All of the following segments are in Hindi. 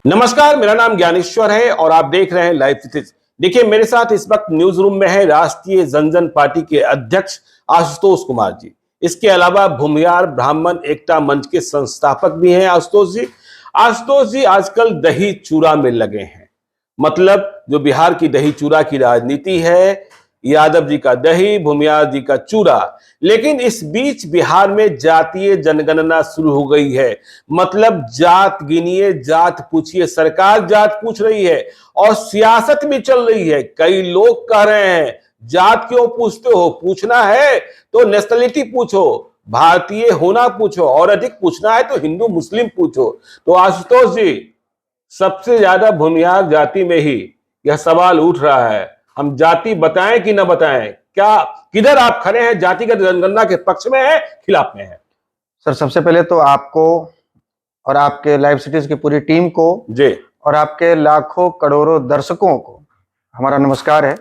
नमस्कार, मेरा नाम ज्ञानेश्वर है और आप देख रहे हैं लाइव स्थिति। देखिए, मेरे साथ इस वक्त न्यूज रूम में है राष्ट्रीय जनजन पार्टी के अध्यक्ष आशुतोष कुमार जी। इसके अलावा भूमिहार ब्राह्मण एकता मंच के संस्थापक भी हैं आशुतोष जी। आशुतोष जी आजकल दही चूरा में लगे हैं। मतलब जो बिहार की दही चूरा की राजनीति है, यादव जी का दही, भूमिहार जी का चूरा। लेकिन इस बीच बिहार में जातीय जनगणना शुरू हो गई है। मतलब जात गिनिए, जात पूछिए। सरकार जात पूछ रही है और सियासत भी चल रही है। कई लोग कह रहे हैं जात क्यों पूछते हो, पूछना है तो नेशनलिटी पूछो, भारतीय होना पूछो, और अधिक पूछना है तो हिंदू मुस्लिम पूछो। तो आशुतोष जी, सबसे ज्यादा भूमिहार जाति में ही यह सवाल उठ रहा है, हम जाति बताएं कि न बताएं? क्या किधर आप खड़े हैं? जातिगत जनगणना के पक्ष में है, खिलाफ में है? सर, सबसे पहले तो आपको और आपके लाइव सिटीज की पूरी टीम को जी और आपके लाखों करोड़ों दर्शकों को हमारा नमस्कार है।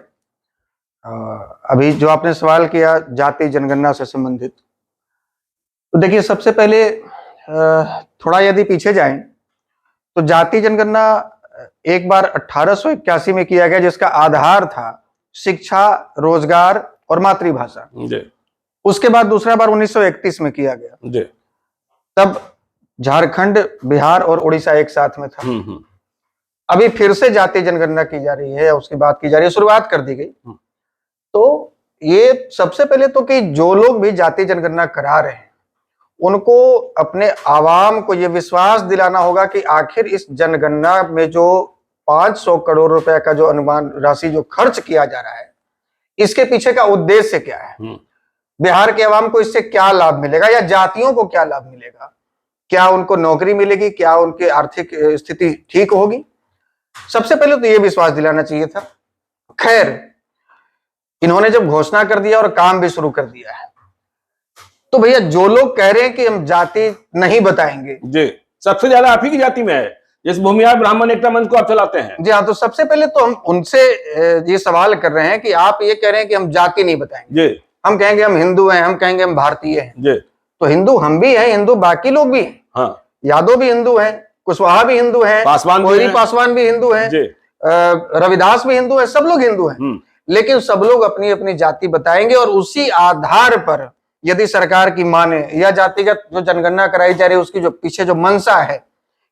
अभी जो आपने सवाल किया जाति जनगणना से संबंधित, तो देखिए, सबसे पहले थोड़ा यदि पीछे जाएं तो जाति जनगणना एक बार 1881 में किया गया, जिसका आधार था शिक्षा, रोजगार और मातृभाषा। उसके बाद दूसरा बार 1931 में किया गया। तब झारखंड, बिहार और उड़ीसा एक साथ में था। अभी फिर से जाति जनगणना की जा रही है, उसकी बात की जा रही है, शुरुआत कर दी गई। तो ये सबसे पहले तो कि जो लोग भी जाति जनगणना करा रहे हैं उनको अपने आवाम को ये विश्वास दिलाना होगा कि आखिर इस जनगणना में जो 500 करोड़ रुपए का जो अनुमान राशि जो खर्च किया जा रहा है, इसके पीछे का उद्देश्य क्या है, बिहार के आवाम को इससे क्या लाभ मिलेगा या जातियों को क्या लाभ मिलेगा, क्या उनको नौकरी मिलेगी, क्या उनकी आर्थिक स्थिति ठीक होगी। सबसे पहले तो ये विश्वास दिलाना चाहिए था। खैर, इन्होंने जब घोषणा कर दिया और काम भी शुरू कर दिया है, तो भैया जो लोग कह रहे हैं कि हम जाति नहीं बताएंगे, जी, सबसे ज्यादा आप ही की जाति में है, जिस भूमिहार ब्राह्मण एकता मंच को आप चलाते हैं। जी हाँ, तो सबसे पहले तो हम उनसे ये सवाल कर रहे हैं कि आप ये कह रहे हैं कि हम जाति नहीं बताएंगे। जी, हम कहेंगे हम हिंदू हैं, हम कहेंगे हम भारतीय हैं। जी, तो हिंदू हम भी हैं, हिंदू बाकी लोग भी हैं। हाँ, यादव भी हिंदू हैं, कुशवाहा भी हिंदू हैं, कोयरी पासवान भी हिंदू हैं, रविदास भी हिंदू हैं, सब लोग हिंदू हैं। लेकिन सब लोग अपनी अपनी जाति बताएंगे और उसी आधार पर यदि सरकार की माने या जातिगत जो जनगणना कराई जा रही है उसकी जो पीछे जो मंशा है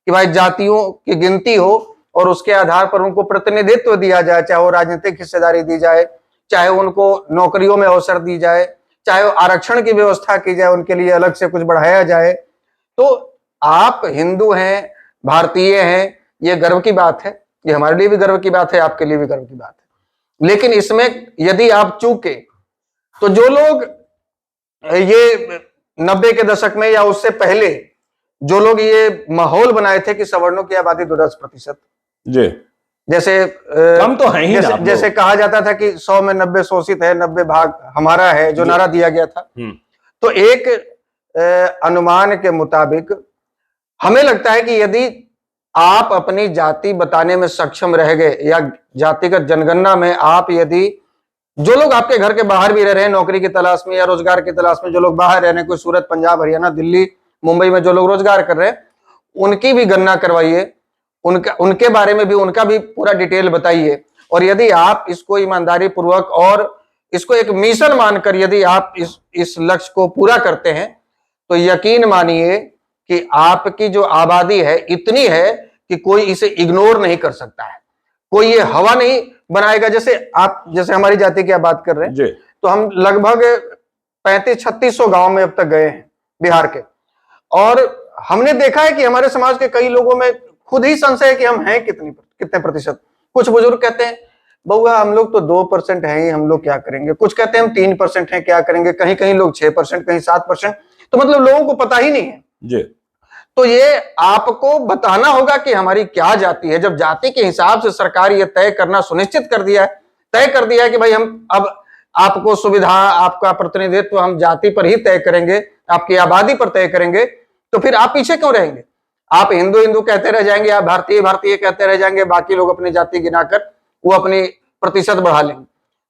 कि भाई जातियों की गिनती हो और उसके आधार पर उनको प्रतिनिधित्व दिया जाए, चाहे वो राजनीतिक हिस्सेदारी दी जाए, चाहे उनको नौकरियों में अवसर दी जाए, चाहे आरक्षण की व्यवस्था की जाए, उनके लिए अलग से कुछ बढ़ाया जाए। तो आप हिंदू हैं, भारतीय हैं, ये गर्व की बात है, ये हमारे लिए भी गर्व की बात है, आपके लिए भी गर्व की बात है। लेकिन इसमें यदि आप चूके तो जो लोग ये 90 के दशक में या उससे पहले जो लोग ये माहौल बनाए थे कि सवर्णों की आबादी 10%, जी, जैसे कम तो है ही ना, जैसे कहा जाता था कि 100 में 90 शोषित है, 90 भाग हमारा है, जो नारा दिया गया था। तो एक अनुमान के मुताबिक हमें लगता है कि यदि आप अपनी जाति बताने में सक्षम रह गए या जातिगत जनगणना में आप यदि जो लोग आपके घर के बाहर भी रह रहे हैं नौकरी की तलाश में या रोजगार की तलाश में, जो लोग बाहर रह रहे हैं, कोई सूरत, पंजाब, हरियाणा, दिल्ली, मुंबई में जो लोग रोजगार कर रहे हैं, उनकी भी गणना करवाइए, उनके बारे में भी उनका भी पूरा डिटेल बताइए। और यदि आप इसको ईमानदारी पूर्वक और इसको एक मिशन मानकर यदि आप इस लक्ष्य को पूरा करते हैं तो यकीन मानिए कि आपकी जो आबादी है इतनी है कि कोई इसे इग्नोर नहीं कर सकता है, कोई ये हवा नहीं बनाएगा। जैसे हमारी जाति की आप बात कर रहे हैं, तो हम लगभग 3500-3600 गांव में अब तक गए हैं बिहार के, और हमने देखा है कि हमारे समाज के कई लोगों में खुद ही संशय है कि हम हैं कितने प्रतिशत। कुछ बुजुर्ग कहते हैं बउआ हम लोग तो 2% हैं ही, हम लोग क्या करेंगे। कुछ कहते हैं हम 3% हैं, क्या करेंगे। कहीं कहीं लोग 6%, कहीं 7%। तो मतलब लोगों को पता ही नहीं है जी। तो ये आपको बताना होगा कि हमारी क्या जाति है। जब जाति के हिसाब से सरकार ये तय करना सुनिश्चित कर दिया है, तय कर दिया है कि भाई हम अब आपको सुविधा, आपका प्रतिनिधित्व हम जाति पर ही तय करेंगे, आपकी आबादी पर तय करेंगे, तो फिर आप पीछे क्यों रहेंगे। आप हिंदू हिंदू कहते रह जाएंगे, आप भारतीय भारतीय कहते रह जाएंगे, बाकी लोग अपनी जाति गिनाकर वो अपनी प्रतिशत बढ़ा लेंगे।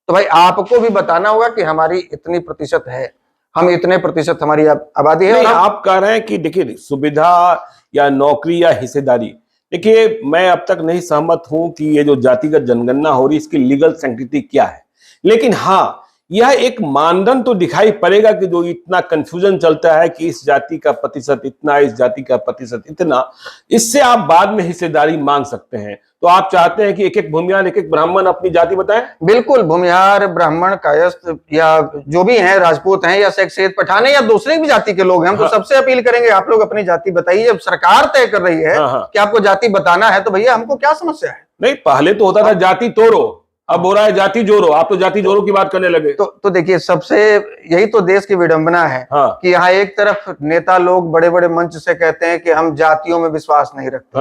तो भाई आपको भी बताना होगा कि हमारी इतनी प्रतिशत है, हम इतने प्रतिशत हमारी आबादी है। आप कह रहे हैं कि देखिए सुविधा या नौकरी या हिस्सेदारी, देखिए, मैं अब तक नहीं सहमत हूं कि ये जो जातिगत जनगणना हो रही इसकी लीगल सैंक्टिटी क्या है, लेकिन हाँ, यह एक मानदंड तो दिखाई पड़ेगा कि जो इतना कंफ्यूजन चलता है कि इस जाति का प्रतिशत इतना, इस जाति का प्रतिशत इतना, इससे आप बाद में हिस्सेदारी मांग सकते हैं। तो आप चाहते हैं कि एक एक भूमिहार, एक एक ब्राह्मण अपनी जाति बताएं? बिल्कुल, भूमिहार, ब्राह्मण, कायस्थ या जो भी हैं, राजपूत हैं या सेठ पठान है या दूसरे भी जाति के लोग हैं, हम तो सबसे अपील करेंगे आप लोग अपनी जाति बताइए। जब सरकार तय कर रही है कि आपको जाति बताना है तो भैया हमको क्या समस्या है? नहीं, पहले तो होता था जाति तोड़ो, अब हो रहा है जाति जोड़ो। आप तो जाति जोड़ो की बात करने लगे। तो देखिए, सबसे यही तो देश की विडंबना है कि यहाँ एक तरफ नेता लोग बड़े बड़े मंच से कहते हैं कि हम जातियों में विश्वास नहीं रखते,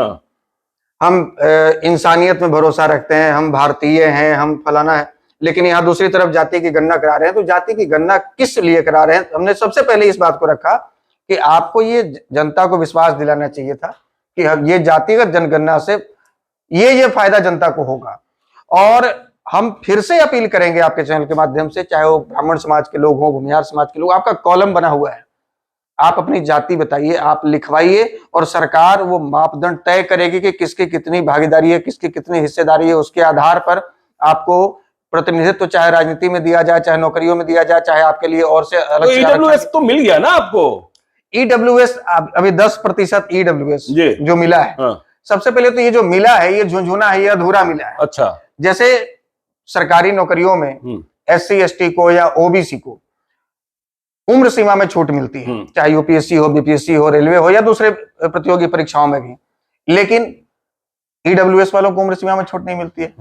हम इंसानियत में भरोसा रखते हैं, हम भारतीय हैं, हम फलाना है, लेकिन यहाँ दूसरी तरफ जाति की गणना करा रहे हैं। तो जाति की गणना किस लिए करा रहे हैं? हमने सबसे पहले इस बात को रखा कि आपको ये जनता को विश्वास दिलाना चाहिए था कि ये जातिगत जनगणना से ये फायदा जनता को होगा। और हम फिर से अपील करेंगे आपके चैनल के माध्यम से, चाहे वो ब्राह्मण समाज के लोग हों, भूमिहार समाज के लोग, आपका कॉलम बना हुआ है, आप अपनी जाति बताइए, आप लिखवाइए और सरकार वो मापदंड तय करेगी कि किसकी कितनी भागीदारी है, किसकी कितनी हिस्सेदारी है। उसके आधार पर आपको प्रतिनिधित्व चाहे राजनीति में दिया जाए, चाहे नौकरियों में दिया जाए, चाहे आपके लिए और से अलग तो ईडब्ल्यूएस तो मिल गया ना आपको? ईडब्ल्यूएस अभी 10% ईडब्ल्यूएस जो मिला है। सबसे पहले तो ये जो मिला है ये झुंझुना है, ये अधूरा मिला है। अच्छा, जैसे सरकारी नौकरियों में SC ST को या OBC को उम्र सीमा में छूट मिलती है, चाहे UPSC हो, BPSC हो, रेलवे हो या दूसरे प्रतियोगी परीक्षाओं में भी, लेकिन EWS वालों को उम्र सीमा में छूट नहीं मिलती है।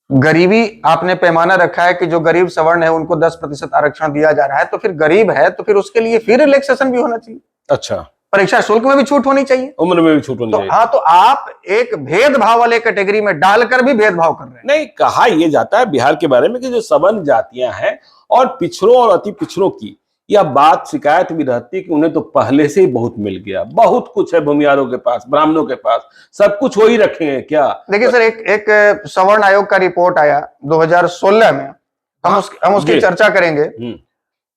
गरीबी आपने पैमाना रखा है कि जो गरीब सवर्ण है उनको 10% आरक्षण दिया जा रहा है, तो फिर गरीब है तो फिर उसके लिए फिर रिलैक्सेशन भी होना चाहिए। अच्छा, परीक्षा शुल्क में भी छूट होनी चाहिए, उम्र में भी छूट होनी चाहिए। हाँ, तो आप एक भेदभाव वाले कैटेगरी में डालकर भी भेदभाव कर रहे हैं। नहीं, कहा यह जाता है बिहार के बारे में कि जो सवर्ण जातियां हैं और पिछड़ों और अति पिछड़ों की यह बात शिकायत भी रहती है कि उन्हें तो पहले से ही बहुत मिल गया, बहुत कुछ है भूमिहारों के पास, ब्राह्मणों के पास, सब कुछ वही रखेंगे क्या? देखिए सर, एक सवर्ण आयोग का रिपोर्ट आया 2016 में, हम उसकी चर्चा करेंगे।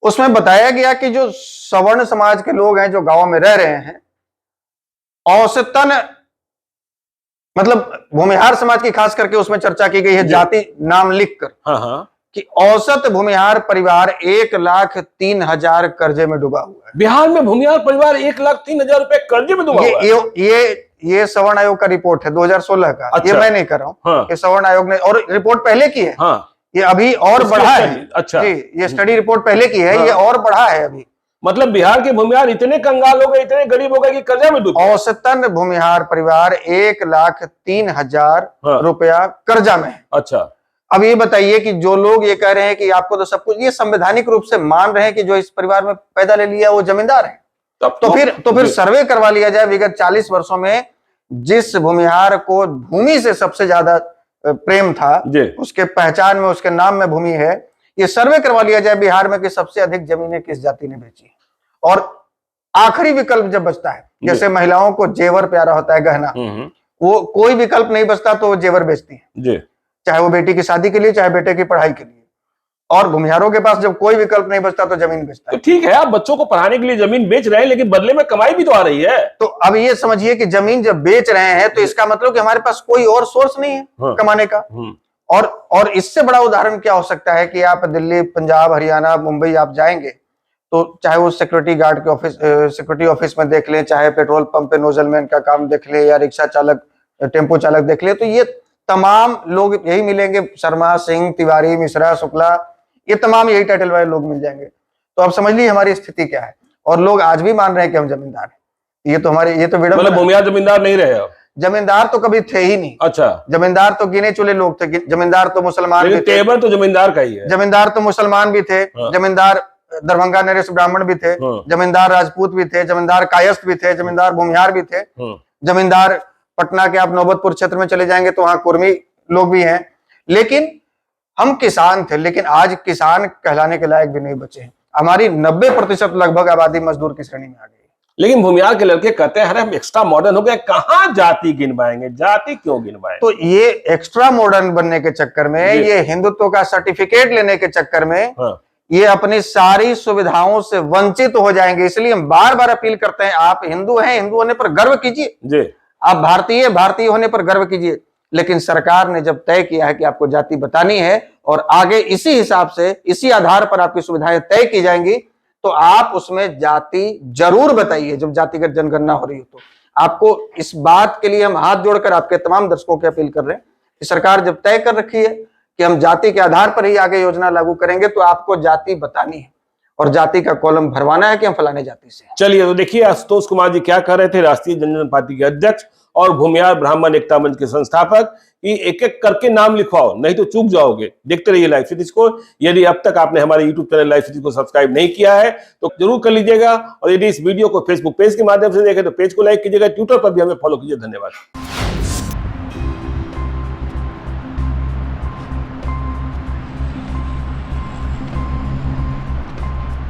उसमें बताया गया कि जो सवर्ण समाज के लोग हैं जो गांव में रह रहे हैं, औसतन मतलब भूमिहार समाज की खास करके उसमें चर्चा की गई है जाति नाम लिखकर, कि औसत भूमिहार परिवार 1,03,000 कर्जे में डूबा हुआ है। बिहार में भूमिहार परिवार 1,03,000 रुपए कर्जे में डूबा हुआ है। ये सवर्ण आयोग का रिपोर्ट है 2016 का। अच्छा। ये मैं नहीं कर रहा हूँ, ये सवर्ण आयोग ने, और रिपोर्ट पहले की है। ये अभी और बढ़ा है। अच्छा, ये स्टडी रिपोर्ट पहले की है, ये और बढ़ा है अभी। मतलब बिहार के भूमिहार इतने कंगाल हो गए, इतने गरीब हो गए कि कर्जा में डूब। औसतन भूमिहार परिवार 1,03,000 रुपया कर्जा में है। अच्छा, अब ये बताइए कि जो लोग ये कह रहे हैं कि आपको तो सब कुछ, ये संवैधानिक रूप से मान रहे हैं कि जो इस परिवार में पैदा ले लिया वो जमींदार है, तो फिर सर्वे करवा लिया जाए विगत 40 वर्षों में जिस भूमिहार को भूमि से सबसे ज्यादा प्रेम था, उसके पहचान में, उसके नाम में भूमि है, ये सर्वे करवा लिया जाए बिहार में कि सबसे अधिक जमीनें किस जाति ने बेची। और आखिरी विकल्प जब बचता है, जैसे महिलाओं को जेवर प्यारा होता है, गहना, वो कोई विकल्प नहीं बचता तो वो जेवर बेचती है, चाहे वो बेटी की शादी के लिए, चाहे बेटे की पढ़ाई के लिए। और भूमिहारों के पास जब कोई विकल्प नहीं बचता तो जमीन बेचता है। तो ठीक है, आप बच्चों को पढ़ाने के लिए जमीन बेच रहे हैं, लेकिन बदले में कमाई भी तो आ रही है। तो अब ये समझिए कि जमीन जब बेच रहे हैं तो इसका मतलब कि हमारे पास कोई और सोर्स नहीं है कमाने का। और इससे बड़ा उदाहरण क्या हो सकता है कि आप दिल्ली, पंजाब, हरियाणा, मुंबई आप जाएंगे तो चाहे वो सिक्योरिटी गार्ड के ऑफिस, सिक्योरिटी ऑफिस में देख लें, चाहे पेट्रोल पंप पे नोजलमैन का काम देख ले, या रिक्शा चालक, टेम्पो चालक देख ले, तो ये तमाम लोग यही मिलेंगे, शर्मा, सिंह, तिवारी, मिश्रा, शुक्ला, ये तमाम यही टाइटल वाले लोग मिल जाएंगे। तो आप समझ लीजिए हमारी स्थिति क्या है। और लोग आज भी मान रहे हैं कि हम जमींदार हैं। ये तो विडंबना, मतलब भूमिहार जमींदार नहीं रहे। जमींदार तो कभी थे ही नहीं। अच्छा, जमींदार तो गिने चुने लोग थे। जमींदार तो मुसलमान भी थे, तेवर तो जमींदार का ही है। जमींदार तो मुसलमान भी थे, जमींदार दरभंगा नरेश ब्राह्मण भी थे, जमींदार राजपूत भी थे, जमींदार कायस्थ भी थे, जमींदार भूमिहार भी थे, जमींदार पटना के आप नौबतपुर क्षेत्र में चले जाएंगे तो वहां कुर्मी लोग भी हैं। लेकिन हम किसान थे, लेकिन आज किसान कहलाने के लायक भी नहीं बचे हैं। हमारी 90% लगभग आबादी मजदूर की श्रेणी में आ गई। लेकिन भूमिहार के लड़के कहते हैं हम एक्स्ट्रा मॉडर्न हो गए, कहां जाति गिनवाएंगे, जाति क्यों गिनवाएंगे? तो ये एक्स्ट्रा मॉडर्न बनने के चक्कर में, ये हिंदुत्व का सर्टिफिकेट लेने के चक्कर में ये अपनी सारी सुविधाओं से वंचित हो जाएंगे। इसलिए हम बार बार अपील करते हैं, आप हिंदू हैं, हिंदू होने पर गर्व कीजिए। आप भारतीय होने पर गर्व कीजिए, लेकिन सरकार ने जब तय किया है कि आपको जाति बतानी है और आगे इसी हिसाब से, इसी आधार पर आपकी सुविधाएं तय की जाएंगी, तो आप उसमें जाति जरूर बताइए जब जातिगत जनगणना हो रही हो। तो आपको इस बात के लिए हम हाथ जोड़कर आपके तमाम दर्शकों की अपील कर रहे हैं कि सरकार जब तय कर रखी है कि हम जाति के आधार पर ही आगे योजना लागू करेंगे, तो आपको जाति बतानी है और जाति का कॉलम भरवाना है कि हम फलाने जाति से हैं। चलिए, तो देखिए आशुतोष कुमार जी क्या कह रहे थे, राष्ट्रीय जनगणना पार्टी के अध्यक्ष और भूमिहार ब्राह्मण एकता मंच के संस्थापक, कि एक एक करके नाम लिखवाओ, नहीं तो चूक जाओगे। देखते रहिए लाइव सिटीज को। यदि अब तक आपने हमारे यूट्यूब चैनल लाइव सिटीज को सब्सक्राइब नहीं किया है तो जरूर कर लीजिएगा, और यदि इस वीडियो को फेसबुक पेज के माध्यम से देखें तो पेज को लाइक कीजिएगा, ट्विटर पर भी हमें फॉलो कीजिए। धन्यवाद।